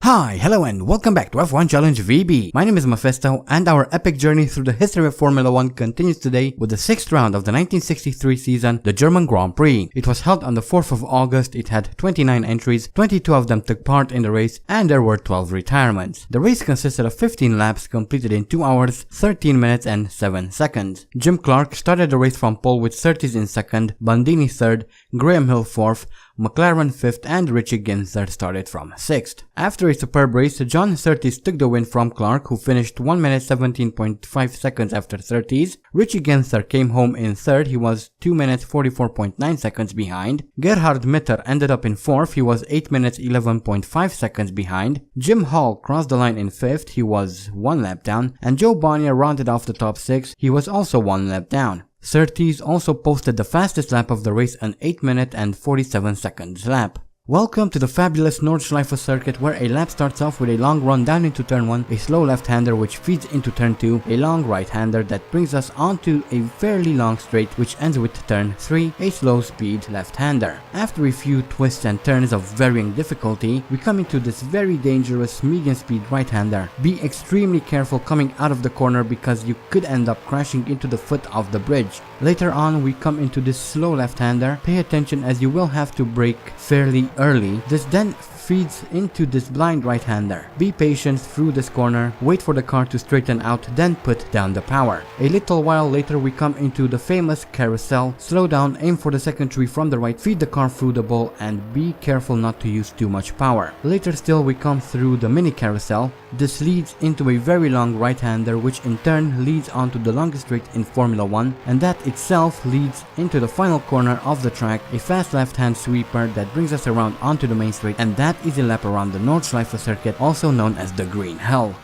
Hi, hello and welcome back to F1 Challenge VB. My name is Mephisto and our epic journey through the history of Formula 1 continues today with the 6th round of the 1963 season, the German Grand Prix. It was held on the 4th of August, it had 29 entries, 22 of them took part in the race and there were 12 retirements. The race consisted of 15 laps completed in 2 hours, 13 minutes and 7 seconds. Jim Clark started the race from pole with Surtees in 2nd, Bandini 3rd, Graham Hill 4th, McLaren 5th and Richie Ginther started from 6th. After a superb race, John Surtees took the win from Clark, who finished 1 minute 17.5 seconds after Surtees. Richie Ginther came home in 3rd, he was 2 minutes 44.9 seconds behind. Gerhard Mitter ended up in 4th, he was 8 minutes 11.5 seconds behind. Jim Hall crossed the line in 5th, he was 1 lap down, and Joe Bonnier rounded off the top 6, he was also 1 lap down. Surtees also posted the fastest lap of the race, an 8 minute and 47 seconds lap. Welcome to the fabulous Nordschleife circuit, where a lap starts off with a long run down into turn 1, a slow left-hander which feeds into turn 2, a long right-hander that brings us onto a fairly long straight which ends with turn 3, a slow speed left-hander. After a few twists and turns of varying difficulty, we come into this very dangerous medium speed right-hander. Be extremely careful coming out of the corner because you could end up crashing into the foot of the bridge. Later on we come into this slow left-hander. Pay attention as you will have to brake fairly early. This then feeds into this blind right-hander. Be patient through this corner, wait for the car to straighten out, then put down the power. A little while later we come into the famous carousel. Slow down, aim for the second tree from the right, feed the car through the ball and be careful not to use too much power. Later still we come through the mini carousel. This leads into a very long right-hander which in turn leads onto the longest straight in Formula 1, and that itself leads into the final corner of the track, a fast left-hand sweeper that brings us around onto the main straight, and that is a lap around the Nordschleife circuit, also known as the Green Hell.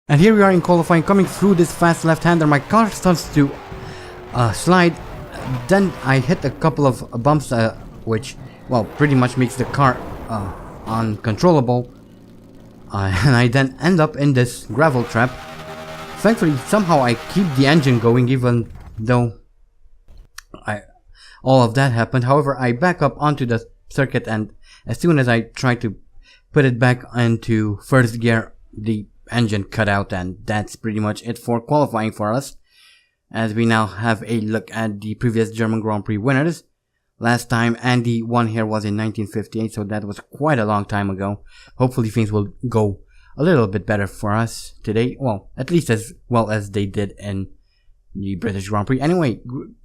And here we are in qualifying, coming through this fast left-hander. My car starts to slide, then I hit a couple of bumps which, well, pretty much makes the car uncontrollable. And I then end up in this gravel trap. Thankfully, somehow I keep the engine going even though all of that happened. However, I back up onto the circuit, and as soon as I try to put it back into first gear, the engine cut out, and that's pretty much it for qualifying for us. As we now have a look at the previous German Grand Prix winners. Last time Andy won here was in 1958, so that was quite a long time ago. Hopefully things will go a little bit better for us today. Well, at least as well as they did in the British Grand Prix. Anyway,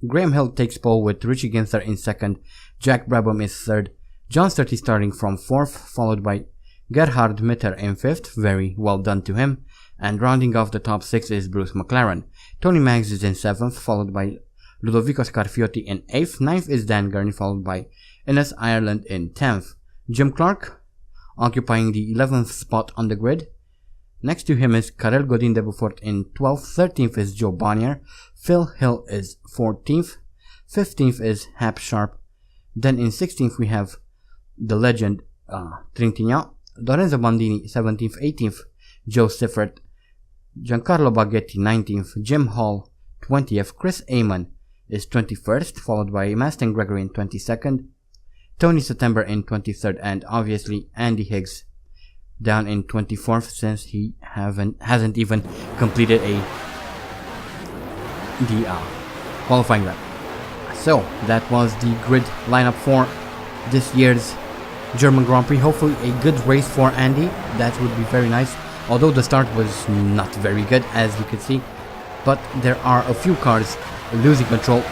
Graham Hill takes pole with Richie Ginther in 2nd. Jack Brabham is 3rd. John Surtees starting from 4th, followed by Gerhard Mitter in 5th. Very well done to him. And rounding off the top 6 is Bruce McLaren. Tony Maggs is in 7th, followed by Ludovico Scarfiotti in 8th. 9th is Dan Gurney, followed by Innes Ireland in 10th. Jim Clark occupying the 11th spot on the grid. Next to him is Karel Godin de Beaufort in 12th. 13th is Joe Bonnier. Phil Hill is 14th. 15th is Hap Sharp. Then in 16th we have the legend Trintignant. Lorenzo Bandini 17th. 18th Joe Siffert. Giancarlo Baghetti 19th. Jim Hall 20th. Chris Amon is 21st, followed by Mastin Gregory in 22nd. Tony September in 23rd, and obviously Andy Higgs down in 24th, since he hasn't even completed the qualifying lap. So that was the grid lineup for this year's German Grand Prix. Hopefully a good race for Andy, that would be very nice, although the start was not very good as you can see, but there are a few cars losing control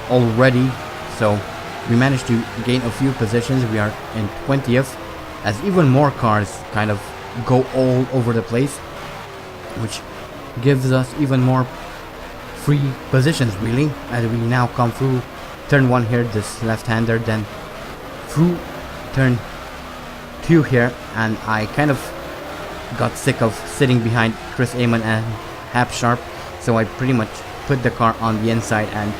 already, so we managed to gain a few positions. We are in 20th as even more cars kind of go all over the place, which gives us even more free positions really, as we now come through turn 1 here, this left-hander, then through turn 2 here, and I kind of got sick of sitting behind Chris Amon and Hap Sharp, so I pretty much put the car on the inside and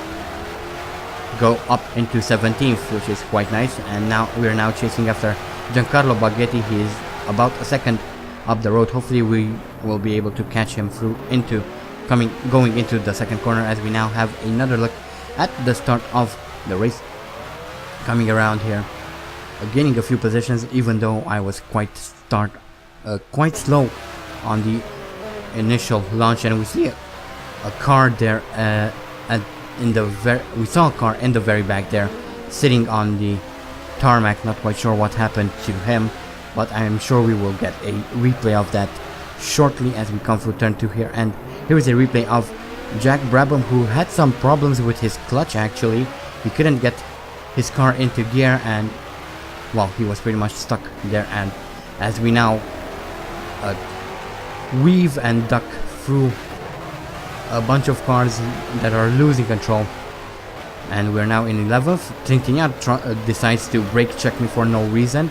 go up into 17th, which is quite nice. And now we are now chasing after Giancarlo Baghetti. He is about a second up the road. Hopefully we will be able to catch him through into going into the second corner, as we now have another look at the start of the race. Coming around here gaining a few positions, even though I was quite slow on the initial launch. And we see a car there we saw a car in the very back there, sitting on the tarmac. Not quite sure what happened to him, but I am sure we will get a replay of that shortly as we come through turn 2 here. And here is a replay of Jack Brabham, who had some problems with his clutch. Actually, he couldn't get his car into gear, and well, he was pretty much stuck there. And as we now weave and duck through a bunch of cars that are losing control, and we're now in 11th. Trintignant decides to brake check me for no reason.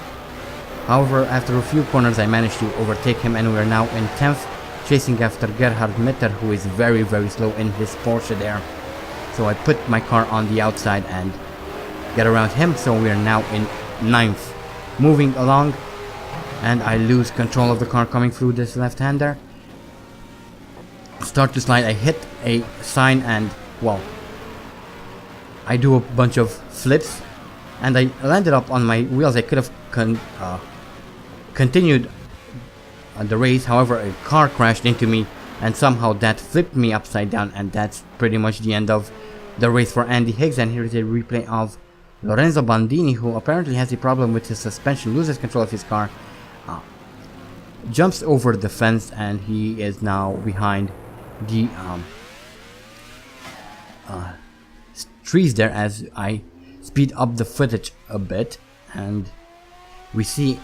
However, after a few corners I managed to overtake him, and we're now in 10th, chasing after Gerhard Mitter, who is very slow in his Porsche there. So I put my car on the outside and get around him, so we're now in 9th. Moving along, and I lose control of the car coming through this left-hander. Start to slide, I hit a sign, and well, I do a bunch of flips, and I landed up on my wheels. I could have continued the race. However, a car crashed into me, and somehow that flipped me upside down, and that's pretty much the end of the race for Andy Higgs. And here is a replay of Lorenzo Bandini, who apparently has a problem with his suspension, loses control of his car, jumps over the fence, and he is now behind the trees there as I speed up the footage a bit. And we see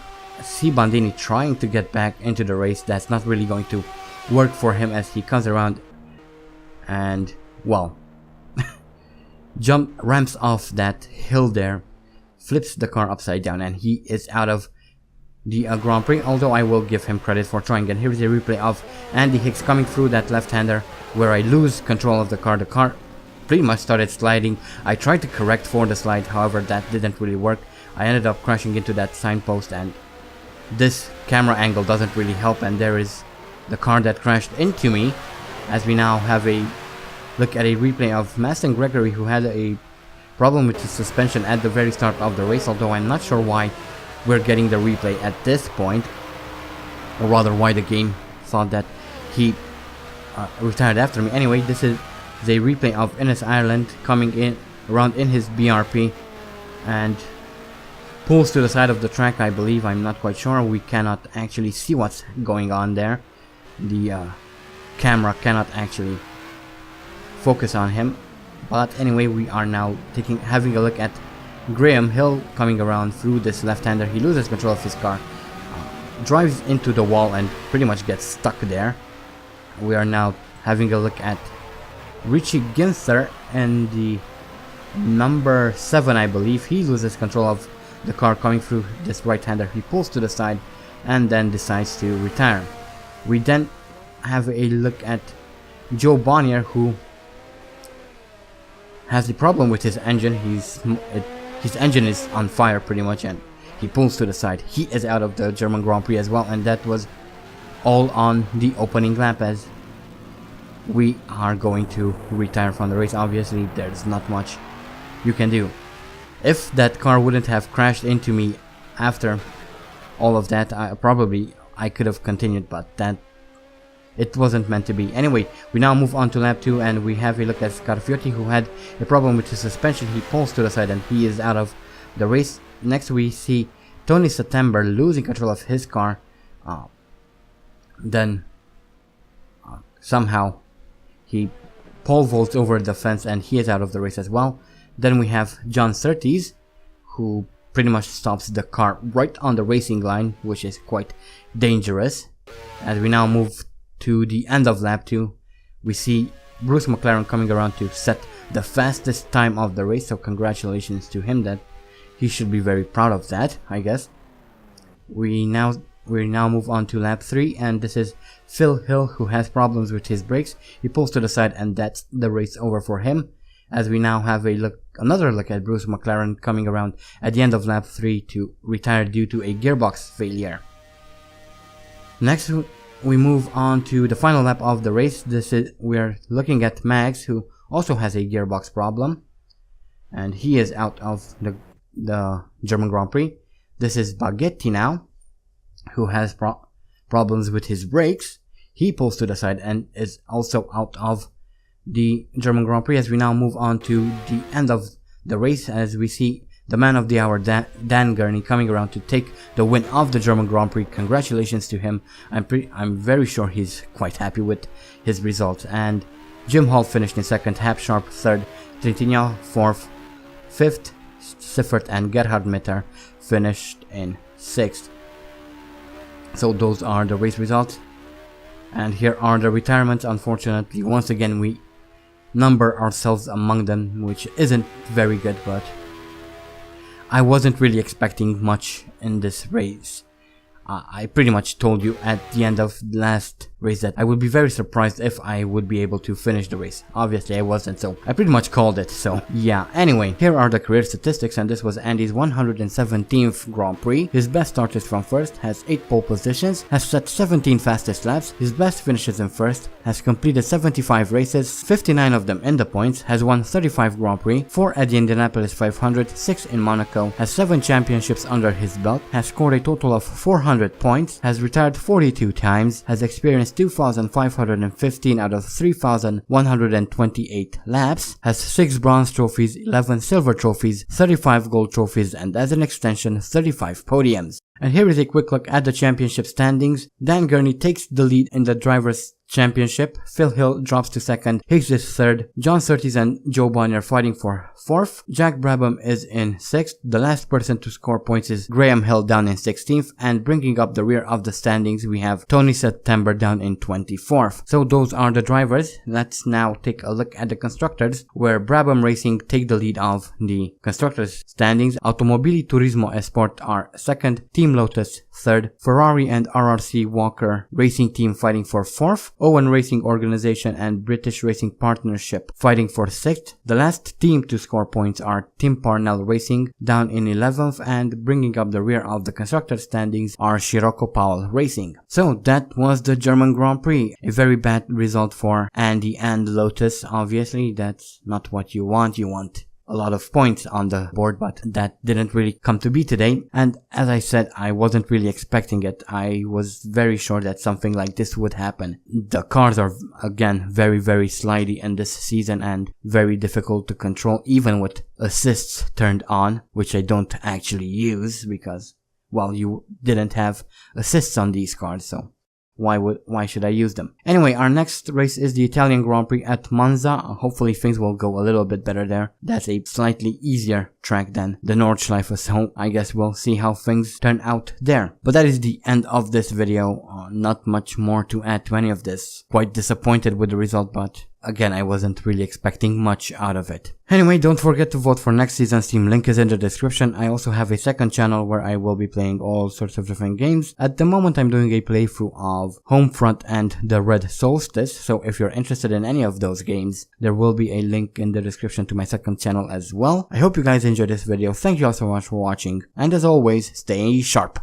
Bandini trying to get back into the race. That's not really going to work for him as he comes around and, well, ramps off that hill there, flips the car upside down, and he is out of the Grand Prix, although I will give him credit for trying. And here is a replay of Andy Higgs coming through that left-hander where I lose control of the car. The car pretty much started sliding. I tried to correct for the slide, however that didn't really work. I ended up crashing into that signpost, and this camera angle doesn't really help, and there is the car that crashed into me. As we now have a look at a replay of Maston Gregory, who had a problem with his suspension at the very start of the race, although I'm not sure why we're getting the replay at this point, or rather why the game thought that he retired after me. Anyway, this is a replay of Innes Ireland coming in around in his BRP and pulls to the side of the track, I believe. I'm not quite sure. We cannot actually see what's going on there. The camera cannot actually focus on him. But anyway, we are now having a look at Graham Hill coming around through this left-hander. He loses control of his car, drives into the wall, and pretty much gets stuck there. We are now having a look at Richie Ginther and the number 7, I believe. He loses control of the car coming through this right-hander. He pulls to the side and then decides to retire. We then have a look at Joe Bonnier, who has the problem with his engine. His engine is on fire pretty much, and he pulls to the side. He is out of the German Grand Prix as well, and that was all on the opening lap, as we are going to retire from the race. Obviously, there's not much you can do. If that car wouldn't have crashed into me after all of that, I could have continued, but that it wasn't meant to be. Anyway, we now move on to lap 2, and we have a look at Scarfiotti, who had a problem with his suspension. He pulls to the side and he is out of the race. Next we see Tony September losing control of his car. Then somehow he pole vaults over the fence and he is out of the race as well. Then we have John Surtees, who pretty much stops the car right on the racing line, which is quite dangerous. As we now move to the end of lap 2, we see Bruce McLaren coming around to set the fastest time of the race, so congratulations to him. That he should be very proud of that, I guess. We now move on to lap 3, and this is Phil Hill, who has problems with his brakes. He pulls to the side and that's the race over for him. As we now have another look at Bruce McLaren coming around at the end of lap 3 to retire due to a gearbox failure. Next we move on to the final lap of the race. We're looking at Mags, who also has a gearbox problem, and he is out of the German Grand Prix. This is Baghetti now, who has problems with his brakes. He pulls to the side and is also out of the German Grand Prix, as we now move on to the end of the race, as we see the man of the hour, Dan Gurney, coming around to take the win of the German Grand Prix. Congratulations to him. I'm very sure he's quite happy with his results. And Jim Hall finished in second, Hap Sharp third, Trintignant fourth, fifth, Siffert and Gerhard Mitter finished in sixth. So those are the race results. And here are the retirements. Unfortunately, once again, we number ourselves among them, which isn't very good, but I wasn't really expecting much in this race. I pretty much told you at the end of the last race that I would be very surprised if I would be able to finish the race. Obviously I wasn't, so I pretty much called it. So yeah, anyway, here are the career statistics, and this was Andy's 117th Grand Prix. His best start is from first, has 8 pole positions, has set 17 fastest laps, his best finishes in first, has completed 75 races, 59 of them in the points, has won 35 Grand Prix, 4 at the Indianapolis 500, 6 in Monaco, has 7 championships under his belt, has scored a total of 400 points, has retired 42 times, has experienced 2,515 out of 3,128 laps, has 6 bronze trophies, 11 silver trophies, 35 gold trophies, and as an extension, 35 podiums. And here is a quick look at the championship standings. Dan Gurney takes the lead in the Drivers' Championship, Phil Hill drops to second, Higgs is third, John Surtees and Joe Bonnier fighting for fourth, Jack Brabham is in sixth, the last person to score points is Graham Hill down in 16th, and bringing up the rear of the standings we have Tony September down in 24th. So those are the drivers. Let's now take a look at the constructors, where Brabham Racing take the lead of the constructors standings. Automobili Turismo Esport are second, Team Lotus third, Ferrari and RRC Walker Racing Team fighting for fourth, Owen Racing Organization and British Racing Partnership fighting for 6th. The last team to score points are Tim Parnell Racing down in 11th, and bringing up the rear of the constructor standings are Scirocco Powell Racing. So that was the German Grand Prix. A very bad result for Andy and Lotus. Obviously that's not what you want. You want a lot of points on the board, but that didn't really come to be today. And as I said, I wasn't really expecting it. I was very sure that something like this would happen. The cars are again very slidey in this season and very difficult to control, even with assists turned on, which I don't actually use because, well, you didn't have assists on these cars, so why should I use them? Anyway, our next race is the Italian Grand Prix at Monza. Hopefully things will go a little bit better there. That's a slightly easier track than the Nordschleife, so I guess we'll see how things turn out there. But that is the end of this video. Not much more to add to any of this. Quite disappointed with the result, but again, I wasn't really expecting much out of it. Anyway, don't forget to vote for next season's team. Link is in the description. I also have a second channel where I will be playing all sorts of different games. At the moment, I'm doing a playthrough of Homefront and the Red Solstice, so if you're interested in any of those games, there will be a link in the description to my second channel as well. I hope you guys enjoyed this video. Thank you all so much for watching, and as always, stay sharp.